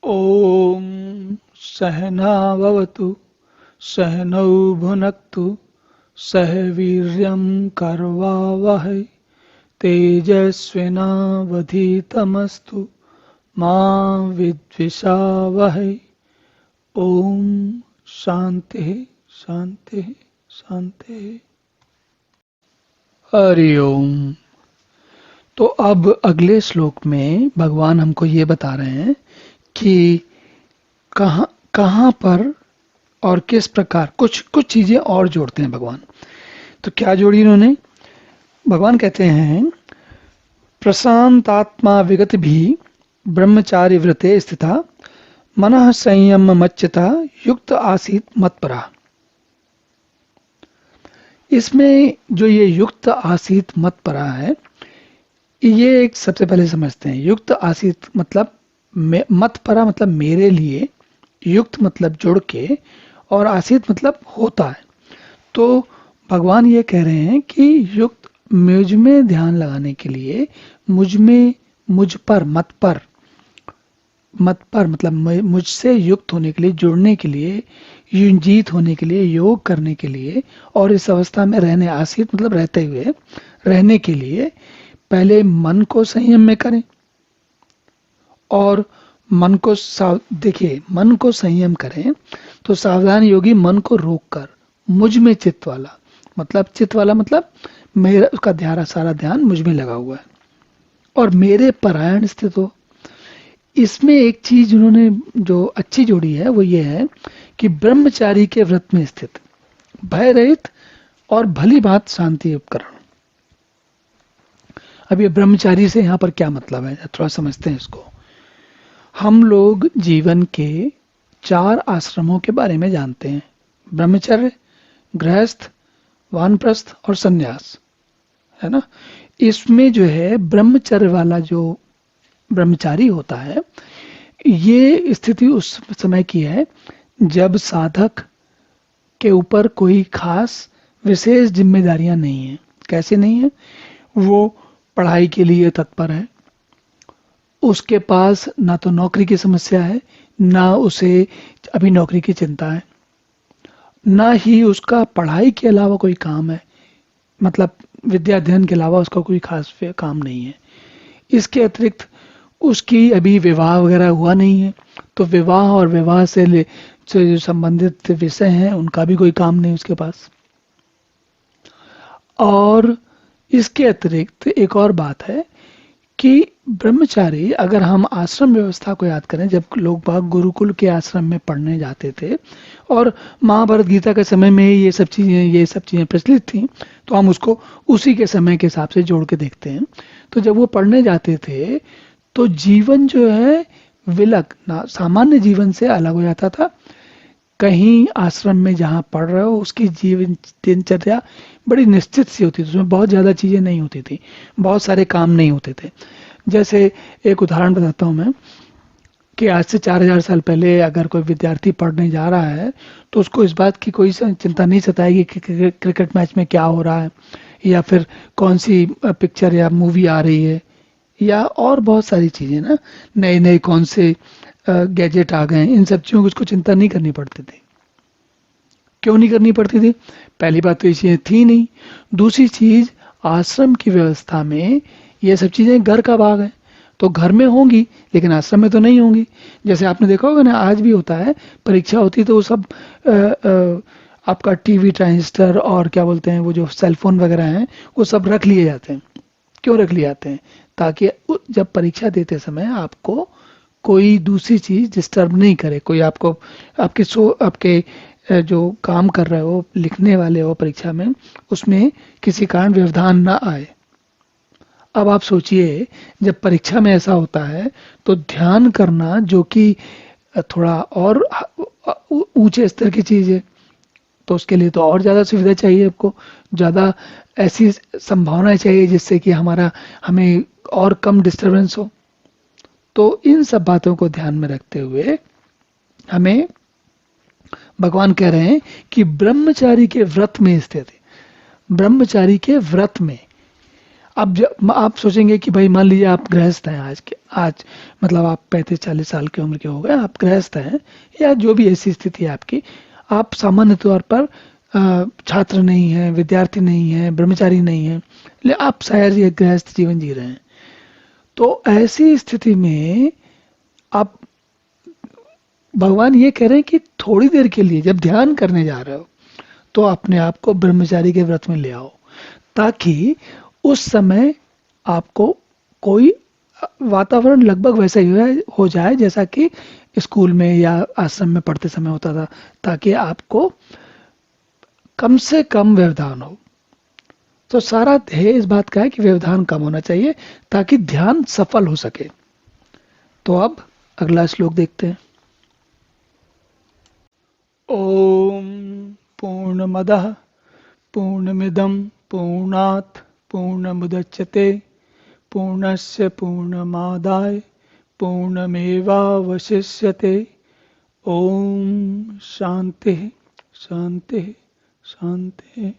ॐ सहनाववतु सहनौ भुनक्तु सह वीर्यं करवावहै तेजस्विनावधीतमस्तु मा विद्विषावहै। ओम शांति शांति शांति। हरि ओम। तो अब अगले श्लोक में भगवान हमको ये बता रहे हैं कि कहाँ कहाँ पर और किस प्रकार कुछ कुछ चीजें और जोड़ते हैं भगवान। तो क्या जोड़ी इन्होंने? भगवान कहते हैं प्रशांतात्मा विगत भी ब्रह्मचारी व्रते स्थिता मनः संयम मच्चिता युक्त आसीत मत्परा। इसमें जो ये युक्त आसीत मत्परा है, ये एक सबसे पहले समझते हैं। युक्त आसीत मतलब मत्परा मतलब मेरे लिए, युक्त मतलब जुड़ के, और आसीत मतलब होता है। तो भगवान ये कह रहे हैं कि युक्त मुझ में ध्यान लगाने के लिए, मुझ पर मत पर मतलब मुझसे युक्त होने के लिए, जुड़ने के लिए, युंजीत होने के लिए, योग करने के लिए, और इस अवस्था में रहने, आसीत मतलब रहते हुए रहने के लिए पहले मन को संयम में करें। और मन को देखिए, मन को संयम करें तो सावधान योगी मन को रोक कर मुझ में चित्त वाला मतलब मेरा, उसका ध्यान, सारा ध्यान मुझ में लगा हुआ है और मेरे परायण स्थित हो। इसमें एक चीज उन्होंने जो अच्छी जोड़ी है वो ये है कि ब्रह्मचारी के व्रत में स्थित, भय रहित और भली बात शांति उपकरण। अब ये ब्रह्मचारी से यहाँ पर क्या मतलब है, थोड़ा समझते हैं इसको। हम लोग जीवन के 4 आश्रमों के बारे में जानते हैं, ब्रह्मचर्य, गृहस्थ, वानप्रस्थ और सन्यास, है ना। इसमें जो है ब्रह्मचर्य वाला जो ब्रह्मचारी होता है, ये स्थिति उस समय की है जब साधक के ऊपर कोई खास विशेष जिम्मेदारियां नहीं है। कैसे नहीं है? वो पढ़ाई के लिए तत्पर है, उसके पास ना तो नौकरी की समस्या है, ना उसे अभी नौकरी की चिंता है, ना ही उसका पढ़ाई के अलावा कोई काम है, मतलब विद्या अध्ययन के अलावा उसका कोई खास काम नहीं है। इसके अतिरिक्त उसकी अभी विवाह वगैरह हुआ नहीं है, तो विवाह और विवाह से जो संबंधित विषय हैं उनका भी कोई काम नहीं उसके पास। और इसके अतिरिक्त एक और बात है कि ब्रह्मचारी, अगर हम आश्रम व्यवस्था को याद करें, जब लोग बाग गुरुकुल के आश्रम में पढ़ने जाते थे और महाभारत गीता के समय में ये सब चीजें प्रचलित थी, तो हम उसको उसी के समय के हिसाब से जोड़ के देखते हैं। तो जब वो पढ़ने जाते थे तो जीवन जो है विलग ना सामान्य जीवन से अलग हो जाता था। कहीं आश्रम में जहाँ पढ़ रहे हो उसकी जीवन दिनचर्या बड़ी निश्चित सी होती थी, उसमें बहुत ज़्यादा चीज़ें नहीं होती थी, बहुत सारे काम नहीं होते थे। जैसे एक उदाहरण बताता हूँ मैं कि आज से 4000 साल पहले अगर कोई विद्यार्थी पढ़ने जा रहा है तो उसको इस बात की कोई चिंता नहीं सताएगी कि क्रिकेट मैच में क्या हो रहा है, या फिर कौन सी पिक्चर या मूवी आ रही है, या और बहुत सारी चीज़ें ना, नए नए कौन से गैजेट आ गए। इन सब चीज़ों की उसको चिंता नहीं करनी पड़ती थी। क्यों नहीं करनी पड़ती थी? पहली बात तो ये चीज़ें थी नहीं। दूसरी चीज़, आश्रम की व्यवस्था में ये सब चीज़ें घर का भाग है, तो घर में होंगी लेकिन आश्रम में तो नहीं होंगी। जैसे आपने देखा होगा ना, आज भी होता है, परीक्षा होती तो वो सब आपका टीवी, ट्रांजिस्टर और क्या बोलते हैं वो जो सेलफोन वगैरह हैं वो सब रख लिए जाते हैं। क्यों रख लिए जाते हैं? ताकि जब परीक्षा देते समय आपको कोई दूसरी चीज डिस्टर्ब नहीं करे, कोई आपको आपके जो काम कर रहे हो, लिखने वाले हो परीक्षा में, उसमें किसी कारण व्यवधान ना आए। अब आप सोचिए, जब परीक्षा में ऐसा होता है तो ध्यान करना, जो कि थोड़ा और ऊंचे स्तर की चीज है, तो उसके लिए तो और ज़्यादा सुविधा चाहिए, आपको ज़्यादा ऐसी संभावनाएं चाहिए जिससे कि हमें और कम डिस्टरबेंस हो। तो इन सब बातों को ध्यान में रखते हुए हमें भगवान कह रहे हैं कि ब्रह्मचारी के व्रत में स्थित है। ब्रह्मचारी के व्रत में, अब जब आप सोचेंगे कि भाई मान लीजिए आप गृहस्थ हैं आज मतलब आप 35-40 साल की उम्र के हो गए, आप गृहस्थ हैं या जो भी ऐसी स्थिति है आपकी, आप सामान्य तौर पर छात्र नहीं हैं, विद्यार्थी नहीं हैं, ब्रह्मचारी नहीं हैं, आप शायद ये गृहस्थ जीवन जी रहे हैं। तो ऐसी स्थिति में आप, भगवान ये कह रहे हैं कि थोड़ी देर के लिए जब ध्यान करने जा रहे हो तो अपने आप को ब्रह्मचारी के व्रत में ले आओ, ताकि उस समय आपको कोई वातावरण लगभग वैसा ही हो जाए जैसा कि स्कूल में या आश्रम में पढ़ते समय होता था, ताकि आपको कम से कम व्यवधान हो। तो सारा ध्येय इस बात का है कि व्यवधान कम होना चाहिए ताकि ध्यान सफल हो सके। तो अब अगला श्लोक देखते हैं। ओम पूर्णमदः पूर्णमिदं पूर्णात् पूर्णमुदच्यते पूर्णस्य पूर्णमादाय पूर्णमेवावशिष्यते। ओम शांति शांति शांति।